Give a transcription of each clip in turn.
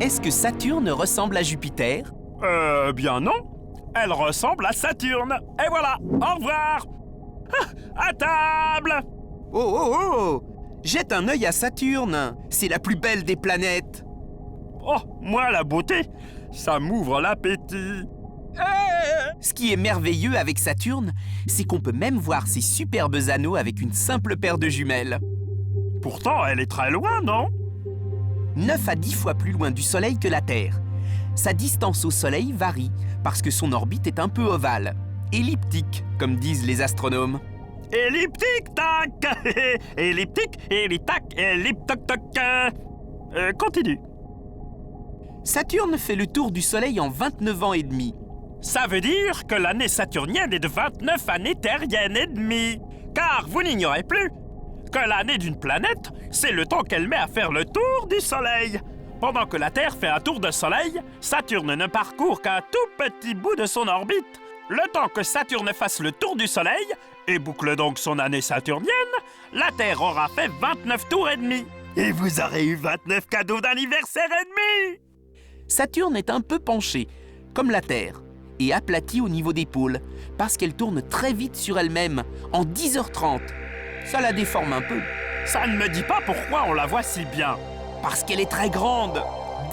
Est-ce que Saturne ressemble à Jupiter? Bien non. Elle ressemble à Saturne. Et voilà, au revoir. À table. Oh, oh, oh! Jette un œil à Saturne. C'est la plus belle des planètes. Oh, moi la beauté, ça m'ouvre l'appétit. Ce qui est merveilleux avec Saturne, c'est qu'on peut même voir ses superbes anneaux avec une simple paire de jumelles. Pourtant, elle est très loin, non? 9 à 10 fois plus loin du Soleil que la Terre. Sa distance au Soleil varie parce que son orbite est un peu ovale. Elliptique, comme disent les astronomes. Elliptique, tac. Elliptique, elliptac, elliptoc, toc. Continue. Saturne fait le tour du Soleil en 29 ans et demi. Ça veut dire que l'année saturnienne est de 29 années terriennes et demie. Car vous n'ignorez plus que l'année d'une planète, c'est le temps qu'elle met à faire le tour du Soleil. Pendant que la Terre fait un tour de Soleil, Saturne ne parcourt qu'un tout petit bout de son orbite. Le temps que Saturne fasse le tour du Soleil, et boucle donc son année saturnienne, la Terre aura fait 29 tours et demi. Et vous aurez eu 29 cadeaux d'anniversaire et demi. Saturne est un peu penchée, comme la Terre, et aplatie au niveau des pôles, parce qu'elle tourne très vite sur elle-même, en 10h30. Ça la déforme un peu. Ça ne me dit pas pourquoi on la voit si bien. Parce qu'elle est très grande,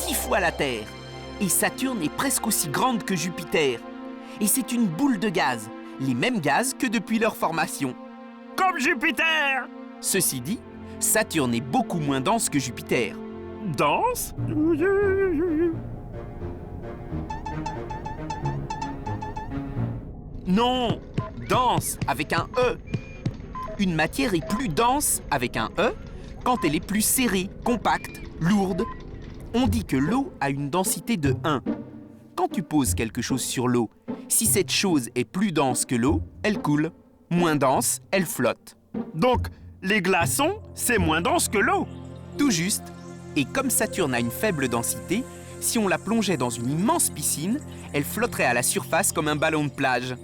10 fois la Terre. Et Saturne est presque aussi grande que Jupiter. Et c'est une boule de gaz, les mêmes gaz que depuis leur formation. Comme Jupiter. Ceci dit, Saturne est beaucoup moins dense que Jupiter. Dense? Non, dense avec un E. Une matière est plus dense avec un E quand elle est plus serrée, compacte, lourde. On dit que l'eau a une densité de 1. Quand tu poses quelque chose sur l'eau, si cette chose est plus dense que l'eau, elle coule. Moins dense, elle flotte. Donc, les glaçons, c'est moins dense que l'eau. Tout juste. Et comme Saturne a une faible densité, si on la plongeait dans une immense piscine, elle flotterait à la surface comme un ballon de plage.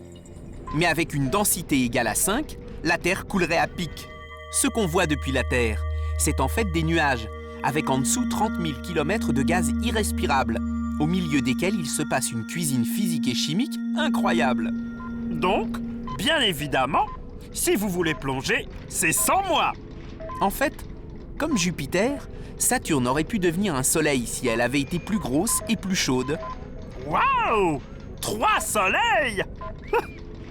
Mais avec une densité égale à 5, la Terre coulerait à pic. Ce qu'on voit depuis la Terre, c'est en fait des nuages, avec en dessous 30 000 km de gaz irrespirables, au milieu desquels il se passe une cuisine physique et chimique incroyable. Donc, bien évidemment, si vous voulez plonger, c'est sans moi. En fait, comme Jupiter, Saturne aurait pu devenir un soleil si elle avait été plus grosse et plus chaude. Waouh! 3 soleils!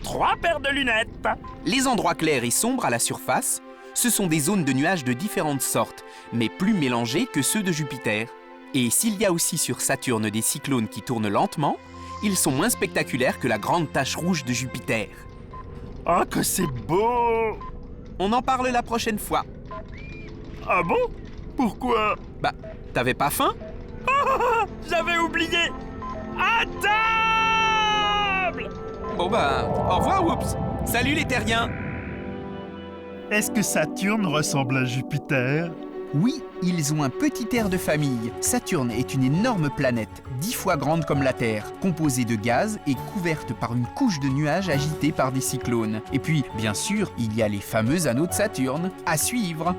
3 paires de lunettes! Les endroits clairs et sombres à la surface, ce sont des zones de nuages de différentes sortes, mais plus mélangées que ceux de Jupiter. Et s'il y a aussi sur Saturne des cyclones qui tournent lentement, ils sont moins spectaculaires que la grande tache rouge de Jupiter. Ah, que c'est beau! On en parle la prochaine fois. Ah bon? Pourquoi? Bah, t'avais pas faim? J'avais oublié! À table! Bon bah, au revoir, Whoops. Salut les terriens! Est-ce que Saturne ressemble à Jupiter? Oui, ils ont un petit air de famille. Saturne est une énorme planète, 10 fois grande comme la Terre, composée de gaz et couverte par une couche de nuages agités par des cyclones. Et puis, bien sûr, il y a les fameux anneaux de Saturne. À suivre!